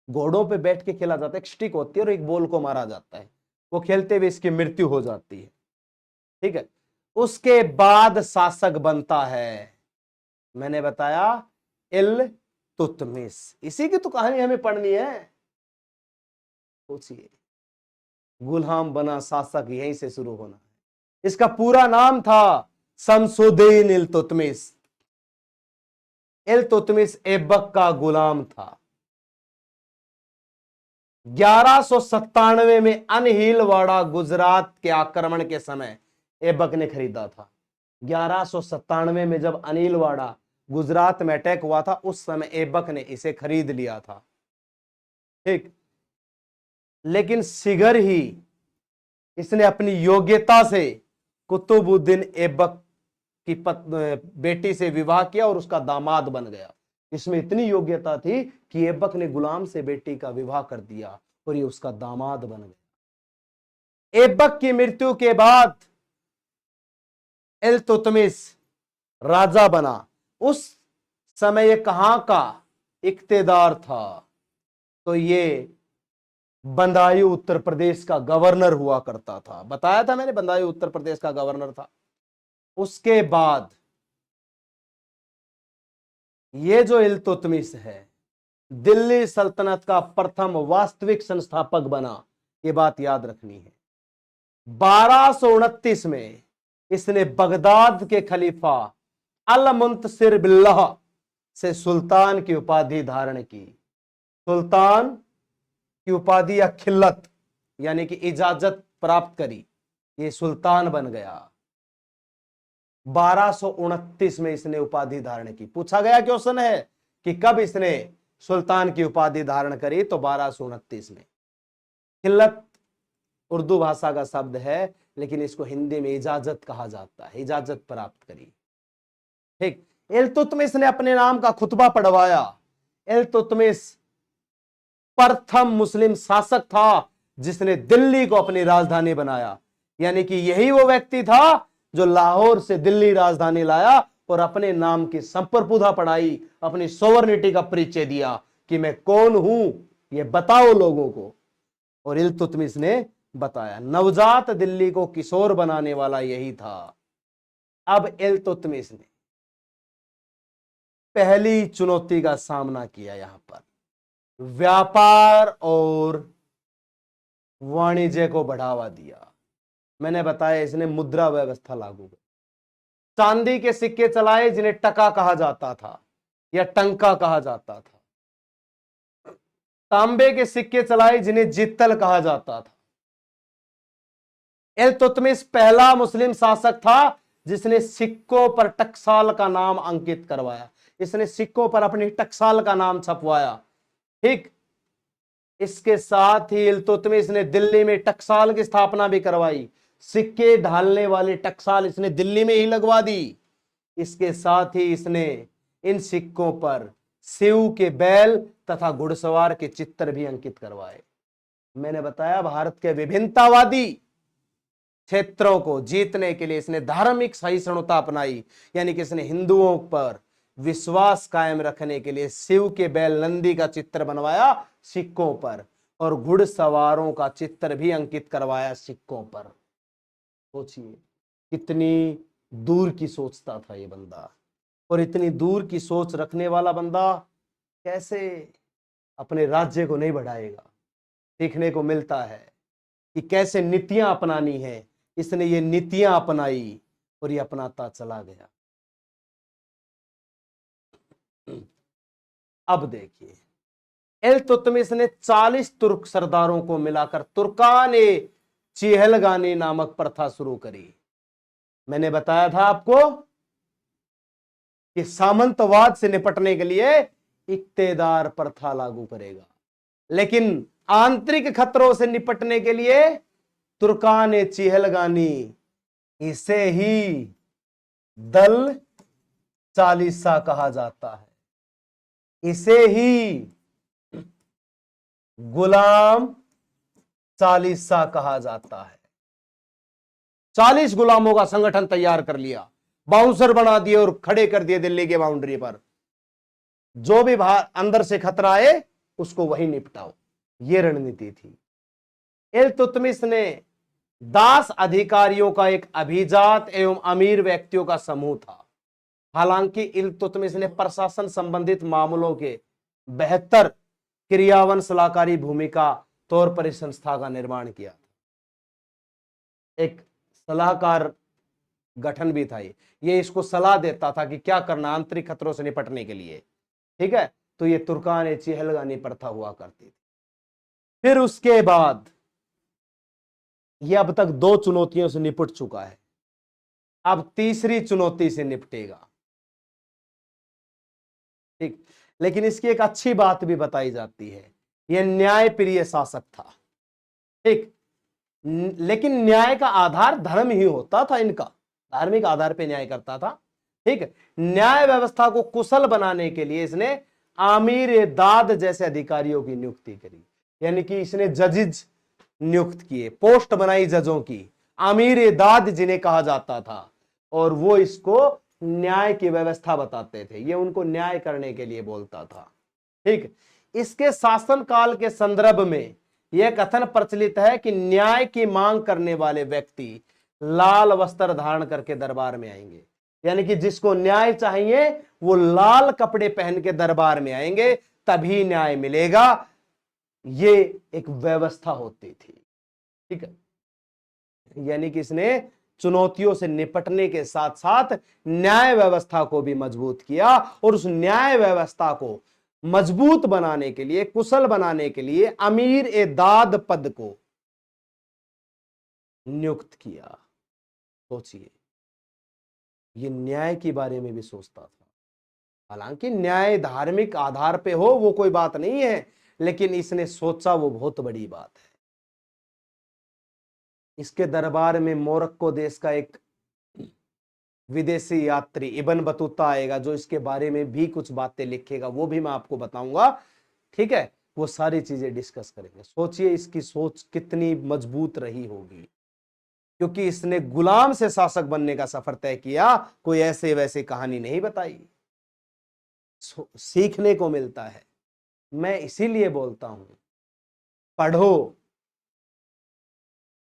घोड़ों पे बैठ के खेला जाता है, एक स्टिक होती है और एक बॉल को मारा जाता है, वो खेलते हुए इसकी मृत्यु हो जाती है। ठीक है। उसके बाद शासक बनता है, मैंने बताया, इल्तुतमिश। इसी की तो कहानी हमें पढ़नी है। पूछिए, गुलाम बना शासक, यहीं से शुरू होना है। इसका पूरा नाम था शमसुद्दीन इल्तुतमिश। इल्तुतमिश ऐबक का गुलाम था। 1197 में अनहिलवाड़ा गुजरात के आक्रमण के समय ऐबक ने खरीदा था। 1197 में जब अनिलवाड़ा गुजरात में अटैक हुआ था, उस समय ऐबक ने इसे खरीद लिया था। ठीक। लेकिन शीघ्र ही इसने अपनी योग्यता से कुतुबुद्दीन ऐबक की बेटी से विवाह किया और उसका दामाद बन गया। इसमें इतनी योग्यता थी कि ऐबक ने गुलाम से बेटी का विवाह कर दिया और ये उसका दामाद बन गया। ऐबक की मृत्यु के बाद इल्तुतमिश राजा बना। उस समय ये कहां का इक्तेदार था, तो ये बदायूं उत्तर प्रदेश का गवर्नर हुआ करता था। बताया था मैंने, बदायूं उत्तर प्रदेश का गवर्नर था। उसके बाद ये जो इल्तुतमिश है, दिल्ली सल्तनत का प्रथम वास्तविक संस्थापक बना, ये बात याद रखनी है। 1229 में इसने बगदाद के खलीफा अल मुंतसिर बिल्लाह से सुल्तान की उपाधि धारण की। सुल्तान की उपाधि या खिल्लत यानी कि इजाजत प्राप्त करी, ये सुल्तान बन गया। 1229 में इसने उपाधि धारण की। पूछा गया क्वेश्चन है कि कब इसने सुल्तान की उपाधि धारण करी, तो 1229 में। खिल्लत उर्दू भाषा का शब्द है, लेकिन इसको हिंदी में इजाजत कहा जाता है, इजाजत प्राप्त करी। ठीक। इल्तुतमिश ने अपने नाम का खुतबा पढ़वाया। इल्तुतमिश प्रथम मुस्लिम शासक था जिसने दिल्ली को अपनी राजधानी बनाया, यानी कि यही वो व्यक्ति था जो लाहौर से दिल्ली राजधानी लाया और अपने नाम की संप्रभुता पढ़ाई, अपनी सोवर्निटी का परिचय दिया कि मैं कौन हूं, ये बताओ लोगों को। और इल्तुतमिश ने बताया। नवजात दिल्ली को किशोर बनाने वाला यही था। अब इल्तुतमिश ने पहली चुनौती का सामना किया। यहां पर व्यापार और वाणिज्य को बढ़ावा दिया। मैंने बताया इसने मुद्रा व्यवस्था लागू की। चांदी के सिक्के चलाए जिन्हें टका कहा जाता था या टंका कहा जाता था। तांबे के सिक्के चलाए जिन्हें जित्तल कहा जाता था। इल्तुतमिश पहला मुस्लिम शासक था जिसने सिक्कों पर टकसाल का नाम अंकित करवाया। इसने सिक्कों पर अपनी टकसाल का नाम छपवाया। ठीक, इसके साथ ही इल्तुतमिश ने दिल्ली में टकसाल की स्थापना भी करवाई। सिक्के ढालने वाली टकसाल इसने दिल्ली में ही लगवा दी। इसके साथ ही इसने इन सिक्कों पर शिव के बैल तथा घुड़सवार के चित्र भी अंकित करवाए। मैंने बताया भारत के विभिन्नतावादी क्षेत्रों को जीतने के लिए इसने धार्मिक सहिष्णुता अपनाई, यानी कि इसने हिंदुओं पर विश्वास कायम रखने के लिए शिव के बैल नंदी का चित्र बनवाया सिक्कों पर, और घुड़सवारों का चित्र भी अंकित करवाया सिक्कों पर। सोचिए कितनी दूर की सोचता था ये बंदा, और इतनी दूर की सोच रखने वाला बंदा कैसे अपने राज्य को नहीं बढ़ाएगा। सीखने को मिलता है कि कैसे नीतियां अपनानी है। इसने ये नीतियां अपनाई और ये अपनाता चला गया। अब देखिए इल्तुतमिश ने 40 तुर्क सरदारों को मिलाकर तुर्कान ए चेहलगानी नामक प्रथा शुरू करी। मैंने बताया था आपको कि सामंतवाद से निपटने के लिए इक्तेदार प्रथा लागू करेगा, लेकिन आंतरिक खतरों से निपटने के लिए तुर्कान ए चेहलगानी, इसे ही दल चालीसा कहा जाता है, इसे ही गुलाम चालीसा कहा जाता है। 40 गुलामों का संगठन तैयार कर लिया, बाउंसर बना दिए और खड़े कर दिए दिल्ली के बाउंड्री पर। जो भी बाहर अंदर से खतरा आए उसको वही निपटाओ, यह रणनीति थी। इल्तुतमिश ने दास अधिकारियों का एक अभिजात एवं अमीर व्यक्तियों का समूह था। हालांकि इल्तुतमिश ने प्रशासन संबंधित मामलों के बेहतर क्रियावन सलाहकारी भूमिका तौर पर इस संस्था का निर्माण किया था। एक सलाहकार गठन भी था। ये इसको सलाह देता था कि क्या करना आंतरिक खतरों से निपटने के लिए। ठीक है, तो ये तुर्कान ए चेहलगानी प्रथा हुआ करती थी। फिर उसके बाद ये अब तक 2 चुनौतियों से निपट चुका है, अब तीसरी चुनौती से निपटेगा। ठीक, लेकिन इसकी एक अच्छी बात भी बताई जाती है, यह न्यायप्रिय शासक था। ठीक, लेकिन न्याय का आधार धर्म ही होता था, इनका धार्मिक आधार पे न्याय करता था। ठीक, न्याय व्यवस्था को कुशल बनाने के लिए इसने आमीर दाद जैसे अधिकारियों की नियुक्ति करी, यानी कि इसने जजिज नियुक्त किए, पोस्ट बनाई जजों की, आमीर दाद जिन्हें कहा जाता था, और वो इसको न्याय की व्यवस्था बताते थे। ये उनको न्याय करने के लिए बोलता था। ठीक, इसके शासनकाल के संदर्भ में यह कथन प्रचलित है कि न्याय की मांग करने वाले व्यक्ति लाल वस्त्र धारण करके दरबार में आएंगे, यानी कि जिसको न्याय चाहिए वो लाल कपड़े पहन के दरबार में आएंगे, तभी न्याय मिलेगा। ये एक व्यवस्था होती थी। ठीक है, यानी कि इसने चुनौतियों से निपटने के साथ साथ न्याय व्यवस्था को भी मजबूत किया, और उस न्याय व्यवस्था को मजबूत बनाने के लिए, कुशल बनाने के लिए अमीर ए दाद पद को नियुक्त किया। सोचिए, ये न्याय के बारे में भी सोचता था। हालांकि न्याय धार्मिक आधार पे हो वो कोई बात नहीं है, लेकिन इसने सोचा वो बहुत बड़ी बात है। इसके दरबार में मोरक्को देश का एक विदेशी यात्री इब्न बतूता आएगा, जो इसके बारे में भी कुछ बातें लिखेगा, वो भी मैं आपको बताऊंगा। ठीक है, वो सारी चीजें डिस्कस करेंगे। सोचिए इसकी सोच कितनी मजबूत रही होगी। क्योंकि इसने गुलाम से शासक बनने का सफर तय किया, कोई ऐसे वैसे कहानी नहीं बताई। सीखने को मिलता है। मैं इसीलिए बोलता हूं पढ़ो,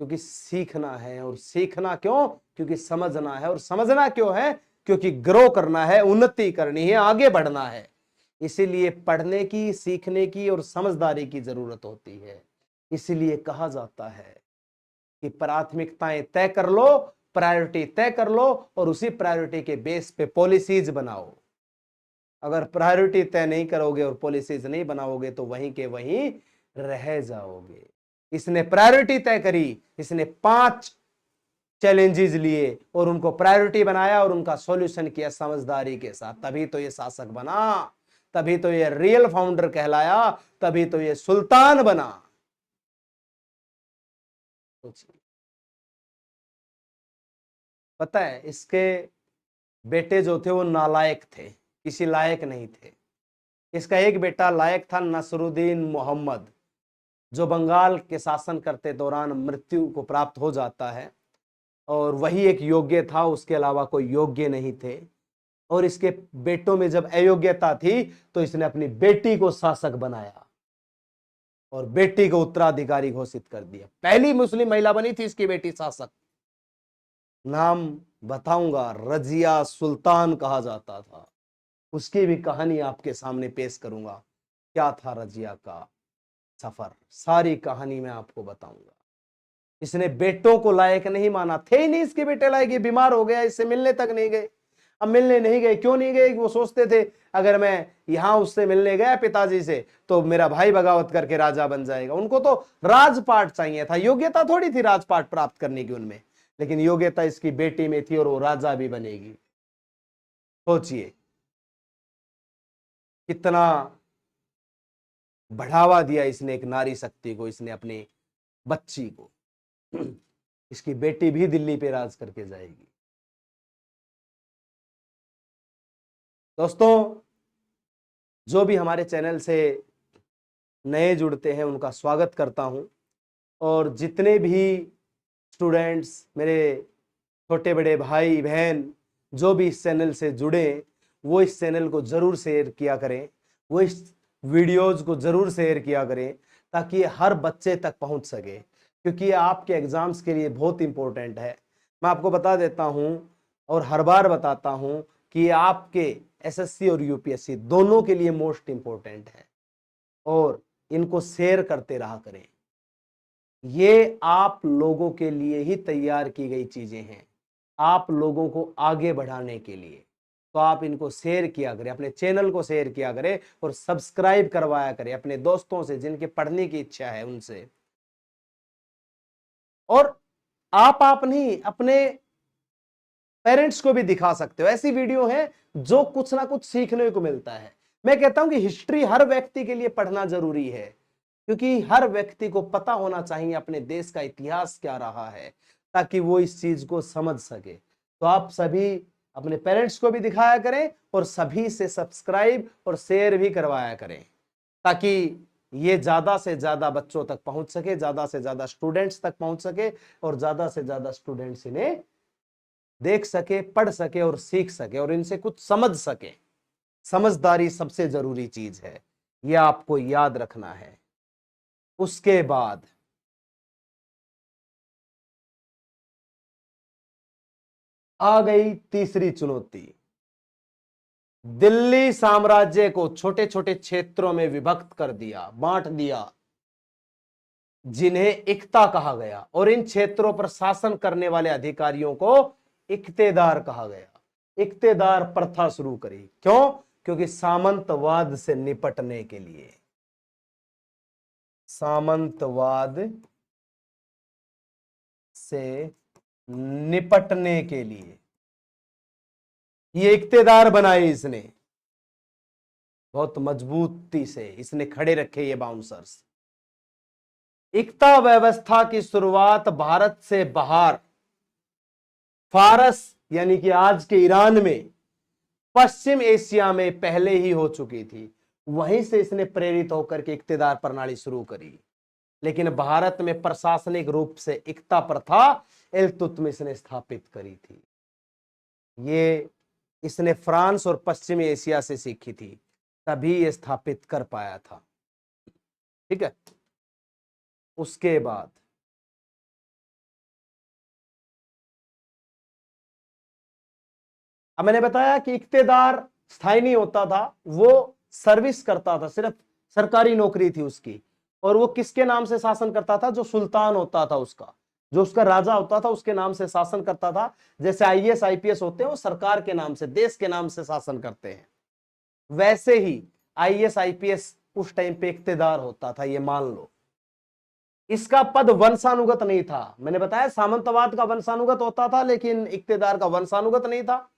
क्योंकि सीखना है। और सीखना क्यों? क्योंकि समझना है। और समझना क्यों है? क्योंकि ग्रो करना है, उन्नति करनी है, आगे बढ़ना है। इसीलिए पढ़ने की, सीखने की और समझदारी की जरूरत होती है। इसीलिए कहा जाता है कि प्राथमिकताएं तय कर लो, प्रायोरिटी तय कर लो और उसी प्रायोरिटी के बेस पे पॉलिसीज बनाओ। अगर प्रायोरिटी तय नहीं करोगे और पॉलिसीज नहीं बनाओगे तो वहीं के वहीं रह जाओगे। इसने प्रायोरिटी तय करी, इसने 5 चैलेंजेस लिए और उनको प्रायोरिटी बनाया और उनका सॉल्यूशन किया समझदारी के साथ। तभी तो ये शासक बना, तभी तो ये रियल फाउंडर कहलाया, तभी तो ये सुल्तान बना। पता है, इसके बेटे जो थे वो नालायक थे, किसी लायक नहीं थे। इसका एक बेटा लायक था, नसरुद्दीन मोहम्मद, जो बंगाल के शासन करते दौरान मृत्यु को प्राप्त हो जाता है। और वही एक योग्य था, उसके अलावा कोई योग्य नहीं थे। और इसके बेटों में जब अयोग्यता थी तो इसने अपनी बेटी को शासक बनाया और बेटी को उत्तराधिकारी घोषित कर दिया। पहली मुस्लिम महिला बनी थी इसकी बेटी शासक। नाम बताऊंगा, रजिया सुल्तान कहा जाता था। उसकी भी कहानी आपके सामने पेश करूंगा। क्या था रजिया का सफर, सारी कहानी मैं आपको बताऊंगा। इसने बेटों को लायक नहीं माना, थे ही नहीं इसके बेटे लायक, ये बीमार हो गया, इससे मिलने तक नहीं गए। अब मिलने नहीं गए, क्यों नहीं गए? वो सोचते थे अगर मैं यहां उससे मिलने गया पिताजी से तो मेरा भाई बगावत करके राजा बन जाएगा। उनको तो राजपाट चाहिए था, योग्यता थोड़ी थी राजपाट प्राप्त करने की उनमें, लेकिन योग्यता इसकी बेटी में थी और वो राजा भी बनेगी। सोचिए कितना बढ़ावा दिया इसने एक नारी शक्ति को, इसने अपने बच्ची को। इसकी बेटी भी दिल्ली पे राज करके जाएगी। दोस्तों, जो भी हमारे चैनल से नए जुड़ते हैं उनका स्वागत करता हूं। और जितने भी स्टूडेंट्स, मेरे छोटे बड़े भाई बहन जो भी इस चैनल से जुड़े, वो इस चैनल को जरूर शेयर किया करें, वो इस वीडियोज को जरूर शेयर किया करें ताकि ये हर बच्चे तक पहुंच सके, क्योंकि ये आपके एग्जाम्स के लिए बहुत इंपॉर्टेंट है। मैं आपको बता देता हूं और हर बार बताता हूं कि आपके एसएससी और यूपीएससी दोनों के लिए मोस्ट इंपॉर्टेंट है और इनको शेयर करते रहा करें। ये आप लोगों के लिए ही तैयार की गई चीजें हैं, आप लोगों को आगे बढ़ाने के लिए। तो आप इनको शेयर किया करें, अपने चैनल को शेयर किया करें और सब्सक्राइब करवाया करें अपने दोस्तों से जिनके पढ़ने की इच्छा है उनसे। और आप नहीं, अपने पेरेंट्स को भी दिखा सकते हो। ऐसी वीडियो है जो कुछ ना कुछ सीखने को मिलता है। मैं कहता हूं कि हिस्ट्री हर व्यक्ति के लिए पढ़ना जरूरी है, क्योंकि हर व्यक्ति को पता होना चाहिए अपने देश का इतिहास क्या रहा है, ताकि वो इस चीज को समझ सके। तो आप सभी अपने पेरेंट्स को भी दिखाया करें और सभी से सब्सक्राइब और शेयर भी करवाया करें, ताकि ये ज्यादा से ज्यादा बच्चों तक पहुंच सके, ज्यादा से ज्यादा स्टूडेंट्स तक पहुंच सके और ज्यादा से ज्यादा स्टूडेंट्स इन्हें देख सके, पढ़ सके और सीख सके और इनसे कुछ समझ सके। समझदारी सबसे जरूरी चीज है, यह आपको याद रखना है। उसके बाद आ गई तीसरी चुनौती। दिल्ली साम्राज्य को छोटे छोटे क्षेत्रों में विभक्त कर दिया, बांट दिया, जिन्हें इक्ता कहा गया। और इन क्षेत्रों पर शासन करने वाले अधिकारियों को इक्तेदार कहा गया। इक्तेदार प्रथा शुरू करी। क्यों? क्योंकि सामंतवाद से निपटने के लिए, सामंतवाद से निपटने के लिए ये इक्तेदार बनाए इसने, बहुत मजबूती से इसने खड़े रखे ये बाउंसर्स। इक्ता व्यवस्था की शुरुआत भारत से बाहर फारस यानी कि आज के ईरान में, पश्चिम एशिया में पहले ही हो चुकी थी। वहीं से इसने प्रेरित होकर के इक्तेदार प्रणाली शुरू करी। लेकिन भारत में प्रशासनिक रूप से इक्ता प्रथा इल्तुतमिश ने स्थापित करी थी। ये इसने फ्रांस और पश्चिमी एशिया से सीखी थी, तभी ये स्थापित कर पाया था। ठीक है, उसके बाद अब मैंने बताया कि इक्तेदार स्थायी नहीं होता था, वो सर्विस करता था, सिर्फ सरकारी नौकरी थी उसकी। और वो किसके नाम से शासन करता था? जो सुल्तान होता था उसका, जो उसका राजा होता था, उसके नाम से शासन करता था। जैसे आईएएस आईपीएस होते हैं, वो सरकार के नाम से, देश के नाम से शासन करते हैं, वैसे ही आईएएस आईपीएस उस टाइम पे इक्तेदार होता था, ये मान लो। इसका पद वंशानुगत नहीं था। मैंने बताया सामंतवाद का वंशानुगत होता था, लेकिन इक्तेदार का वंशानुगत नहीं था।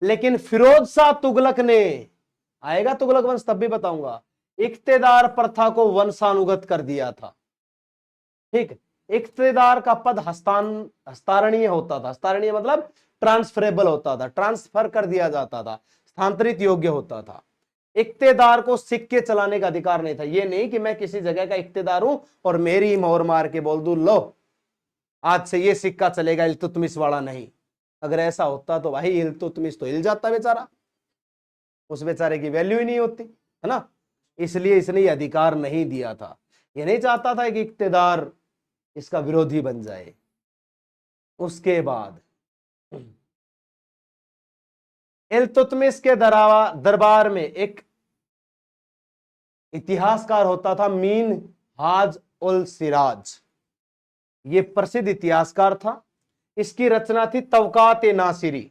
लेकिन फिरोज शाह तुगलक ने, आएगा तुगलक वंश तब भी बताऊंगा, इक्तेदार प्रथा को वंशानुगत कर दिया था। ठीक, इक्तेदार का पद हस्तारणीय होता था। हस्तारणीय मतलब ट्रांसफरेबल होता था, ट्रांसफर कर दिया जाता था, स्थानांतरित योग्य होता था। इक्तेदार को सिक्के चलाने का अधिकार नहीं था। ये नहीं कि मैं किसी जगह का इक्तेदार हूं और मेरी मोहर मार के बोल दूं लो आज से ये सिक्का चलेगा, इल्तुतमिश वाला नहीं। अगर ऐसा होता तो भाई इल्तुतमिश तो हिल जाता बेचारा, उस बेचारे की वैल्यू ही नहीं होती, है ना। इसलिए इसने ये अधिकार नहीं दिया था। ये नहीं चाहता था कि इक्तेदार इसका विरोधी बन जाए। उसके बाद इल्तुतमिश के दरबार में एक इतिहासकार होता था, मीन हाज उल सिराज। ये प्रसिद्ध इतिहासकार था। इसकी रचना थी तवकात नासिरी।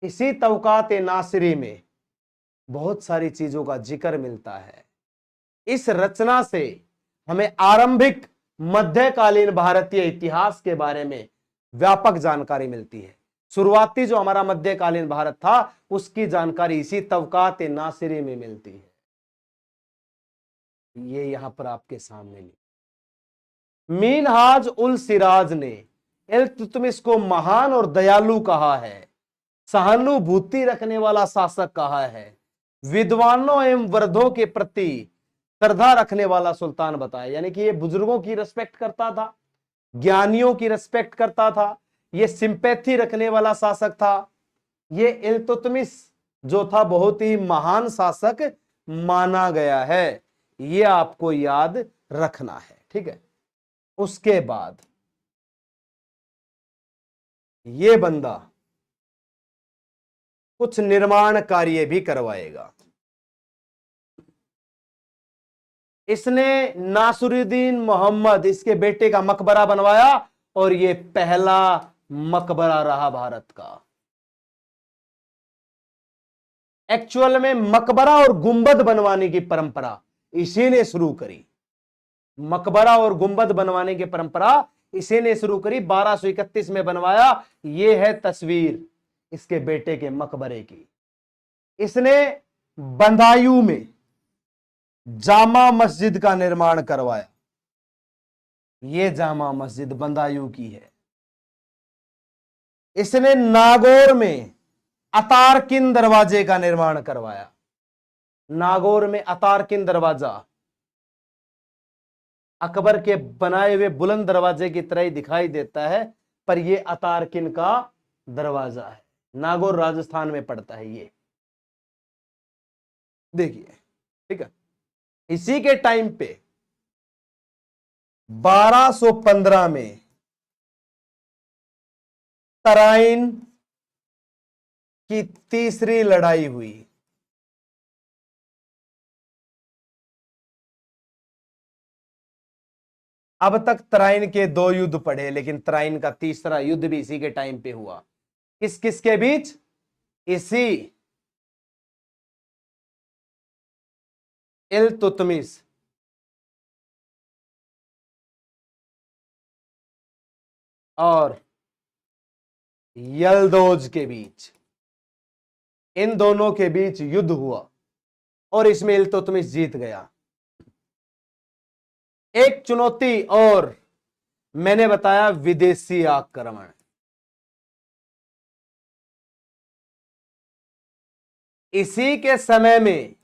इसी तवकात नासिरी में बहुत सारी चीजों का जिक्र मिलता है। इस रचना से हमें आरंभिक मध्यकालीन भारतीय इतिहास के बारे में व्यापक जानकारी मिलती है। शुरुआती जो हमारा मध्यकालीन भारत था, उसकी जानकारी इसी तवकात नासिरी में मिलती है। ये यहां पर आपके सामने लिखा। मीनहाज उल सिराज ने इल्तुतमिश को महान और दयालु कहा है, सहानुभूति रखने वाला शासक कहा है, विद्वानों एवं वृद्धों के प्रति श्रद्धा रखने वाला सुल्तान बताया। यानी कि ये बुजुर्गों की रिस्पेक्ट करता था, ज्ञानियों की रिस्पेक्ट करता था, ये सिंपैथी रखने वाला शासक था। ये इल्तुतमिश जो था बहुत ही महान शासक माना गया है। ये आपको याद रखना है, ठीक है। उसके बाद ये बंदा कुछ निर्माण कार्य भी करवाएगा। इसने नासुरुद्दीन मोहम्मद, इसके बेटे का मकबरा बनवाया, और ये पहला मकबरा रहा भारत का। एक्चुअल में मकबरा और गुंबद बनवाने की परंपरा इसी ने शुरू करी। मकबरा और गुंबद बनवाने की परंपरा इसी ने शुरू करी, 1231 में बनवाया। यह है तस्वीर इसके बेटे के मकबरे की। इसने बंदायूं में जामा मस्जिद का निर्माण करवाया। यह जामा मस्जिद बंदायूं की है। इसने नागौर में अतारकिन दरवाजे का निर्माण करवाया। नागौर में अतारकिन दरवाजा अकबर के बनाए हुए बुलंद दरवाजे की तरह ही दिखाई देता है, पर यह अतारकिन का दरवाजा है। नागौर राजस्थान में पड़ता है ये, देखिए, ठीक है। इसी के टाइम पे 1215 में तराइन की तीसरी लड़ाई हुई। अब तक तराइन के 2 युद्ध पड़े, लेकिन तराइन का तीसरा युद्ध भी इसी के टाइम पे हुआ। किस किस के बीच? इसी इल्तुतमिश और यल्दोज के बीच। इन दोनों के बीच युद्ध हुआ और इसमें इल्तुतमिश जीत गया। एक चुनौती और मैंने बताया, विदेशी आक्रमण। इसी के समय में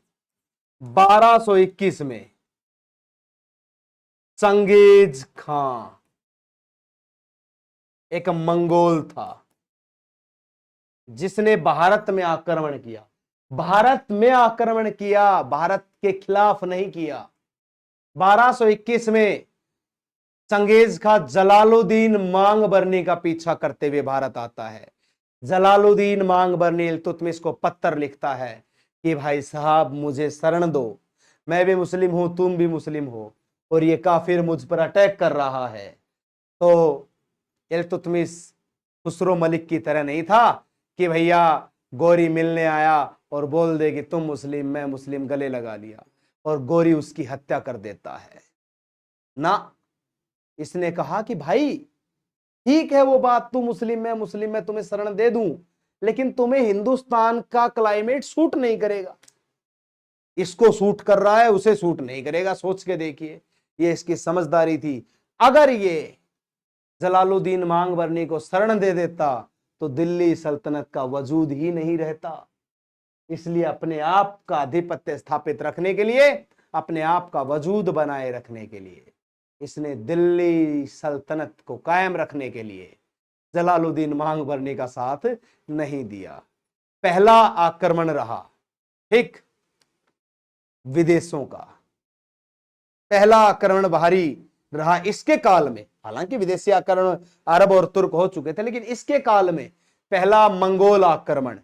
1221 में चंगेज खां एक मंगोल था जिसने भारत में आक्रमण किया। भारत में आक्रमण किया, भारत के खिलाफ नहीं किया। 1221 में चंगेज खां जलालुद्दीन मांगबरनी का पीछा करते हुए भारत आता है। जलालुद्दीन मांगबरनी इल्तुतमिश को पत्र लिखता है कि भाई साहब मुझे शरण दो, मैं भी मुस्लिम हूं, तुम भी मुस्लिम हो, और ये काफिर मुझ पर अटैक कर रहा है। तो इल्तुतमिश खुसरो मलिक की तरह नहीं था कि भैया गोरी मिलने आया और बोल दे कि तुम मुस्लिम मैं मुस्लिम, गले लगा लिया और गोरी उसकी हत्या कर देता है ना। इसने कहा कि भाई ठीक है वो बात, तू मुस्लिम मैं मुस्लिम, मैं तुम्हें शरण दे दूं, लेकिन तुम्हें हिंदुस्तान का क्लाइमेट सूट नहीं करेगा। इसको सूट कर रहा है, उसे सूट नहीं करेगा। सोच के देखिए, ये इसकी समझदारी थी। अगर ये जलालुद्दीन मांगबरनी को शरण दे देता तो दिल्ली सल्तनत का वजूद ही नहीं रहता। इसलिए अपने आप का आधिपत्य स्थापित रखने के लिए, अपने आप का वजूद बनाए रखने के लिए, इसने दिल्ली सल्तनत को कायम रखने के लिए जलालुद्दीन मांगबरनी का साथ नहीं दिया। पहला आक्रमण रहा ठीक विदेशों का, पहला आक्रमण बाहरी रहा इसके काल में। हालांकि विदेशी आक्रमण अरब और तुर्क हो चुके थे, लेकिन इसके काल में पहला मंगोल आक्रमण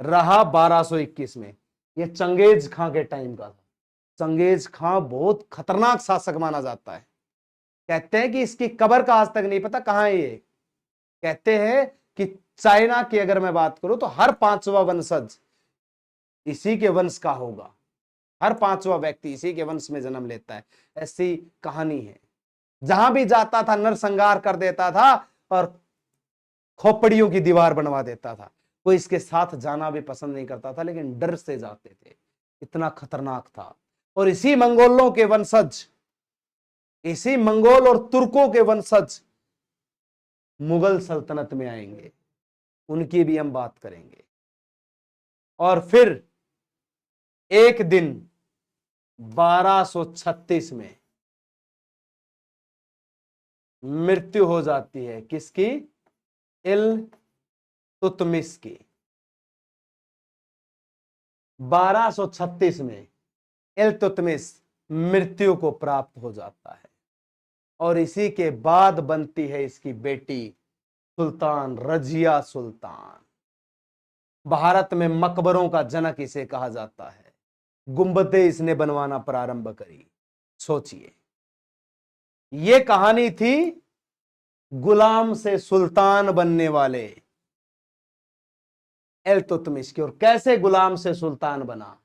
रहा 1221 में। यह चंगेज खां के टाइम का था। चंगेज खां बहुत खतरनाक शासक माना जाता है। कहते हैं कि इसकी कब्र का आज तक नहीं पता कहां है ये। कहते हैं कि चाइना की अगर मैं बात करूं तो हर पांचवा वंशज इसी के वंश का होगा, हर पांचवा व्यक्ति इसी के वंश में जन्म लेता है, ऐसी कहानी है। जहां भी जाता था नरसंहार कर देता था और खोपड़ियों की दीवार बनवा देता था। कोई इसके साथ जाना भी पसंद नहीं करता था, लेकिन डर से जाते थे, इतना खतरनाक था। और इसी मंगोलों के वंशज, इसी मंगोल और तुर्कों के वंशज मुगल सल्तनत में आएंगे, उनकी भी हम बात करेंगे। और फिर एक दिन 1236 में मृत्यु हो जाती है किसकी? इल्तुतमिश की। 1236 में इल्तुतमिश मृत्यु को प्राप्त हो जाता है और इसी के बाद बनती है इसकी बेटी सुल्तान रजिया सुल्तान। भारत में मकबरों का जनक इसे कहा जाता है। गुंबदें इसने बनवाना प्रारंभ करी। सोचिए, ये कहानी थी गुलाम से सुल्तान बनने वाले इल्तुतमिश की। और कैसे गुलाम से सुल्तान बना,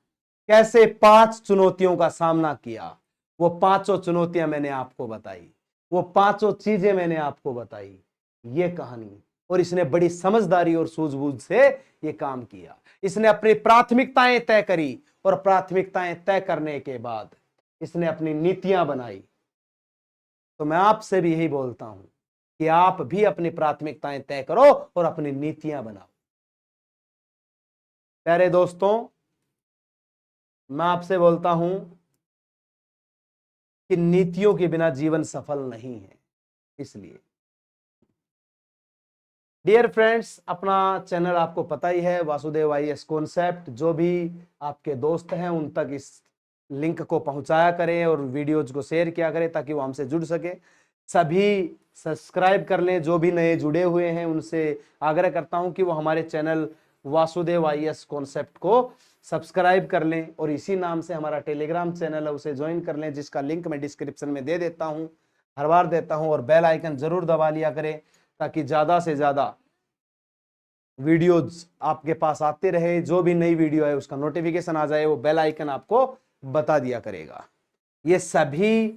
कैसे 5 चुनौतियों का सामना किया, वो पांचों चुनौतियां मैंने आपको बताई, वो पांचों चीजें मैंने आपको बताई, ये कहानी। और इसने बड़ी समझदारी और सूझबूझ से ये काम किया। इसने अपनी प्राथमिकताएं तय करी और प्राथमिकताएं तय करने के बाद इसने अपनी नीतियां बनाई। तो मैं आपसे भी यही बोलता हूं कि आप भी अपनी प्राथमिकताएं तय करो और अपनी नीतियां बनाओ। प्यारे दोस्तों, मैं आपसे बोलता हूं कि नीतियों के बिना जीवन सफल नहीं है। इसलिए डियर फ्रेंड्स, अपना चैनल आपको पता ही है, वासुदेव आईएएस कॉन्सेप्ट। जो भी आपके दोस्त हैं उन तक इस लिंक को पहुंचाया करें और वीडियोज को शेयर किया करें ताकि वो हमसे जुड़ सके। सभी सब्सक्राइब कर लें। जो भी नए जुड़े हुए हैं उनसे आग्रह करता हूं कि वो हमारे चैनल वासुदेव आईएएस कॉन्सेप्ट को सब्सक्राइब कर लें और इसी नाम से हमारा टेलीग्राम चैनल है उसे ज्वाइन कर लें, जिसका लिंक मैं डिस्क्रिप्शन में दे देता हूं, हर बार देता हूं। और बेल आइकन जरूर दबा लिया करें ताकि ज्यादा से ज्यादा वीडियोज आपके पास आते रहे। जो भी नई वीडियो है उसका नोटिफिकेशन आ जाए, वो बेल आइकन आपको बता दिया करेगा। ये सभी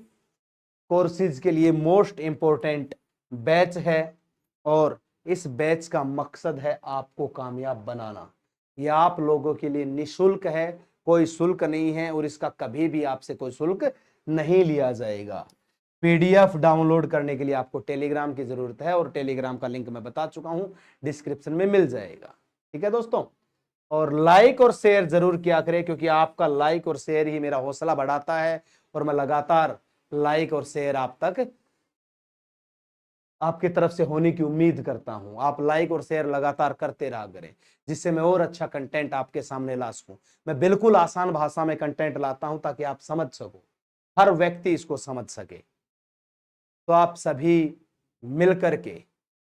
कोर्सेज के लिए मोस्ट इंपॉर्टेंट बैच है और इस बैच का मकसद है आपको कामयाब बनाना। यह आप लोगों के लिए निशुल्क है, कोई शुल्क नहीं है और इसका कभी भी आपसे कोई शुल्क नहीं लिया जाएगा। पीडीएफ डाउनलोड करने के लिए आपको टेलीग्राम की जरूरत है और टेलीग्राम का लिंक मैं बता चुका हूं, डिस्क्रिप्शन में मिल जाएगा। ठीक है दोस्तों, और लाइक और शेयर जरूर किया करें क्योंकि आपका लाइक और शेयर ही मेरा हौसला बढ़ाता है और मैं लगातार लाइक और शेयर आप तक आपकी तरफ से होने की उम्मीद करता हूं। आप लाइक और शेयर लगातार करते रहा करें, जिससे मैं और अच्छा कंटेंट आपके सामने ला सकूं। मैं बिल्कुल आसान भाषा में कंटेंट लाता हूं ताकि आप समझ सको, हर व्यक्ति इसको समझ सके। तो आप सभी मिल करके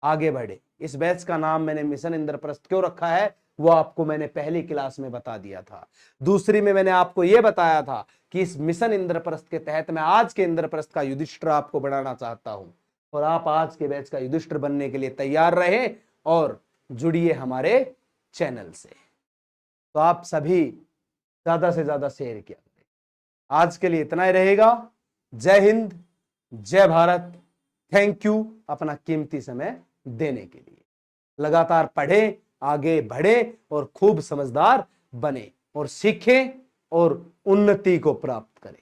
आगे बढ़े। इस बैच का नाम मैंने मिशन इंद्रप्रस्थ क्यों रखा है वो आपको मैंने पहली क्लास में बता दिया था। दूसरी में मैंने आपको यह बताया था कि इस मिशन इंद्रप्रस्थ के तहत मैं आज के इंद्रप्रस्थ का युधिष्ठिर आपको बनाना चाहता हूं, और आप आज के बैच का युधिष्ठिर बनने के लिए तैयार रहे और जुड़िए हमारे चैनल से। तो आप सभी ज्यादा से ज्यादा शेयर किया करें। आज के लिए इतना ही रहेगा। जय हिंद, जय भारत। थैंक यू अपना कीमती समय देने के लिए। लगातार पढ़ें, आगे बढ़े और खूब समझदार बने और सीखें और उन्नति को प्राप्त करें।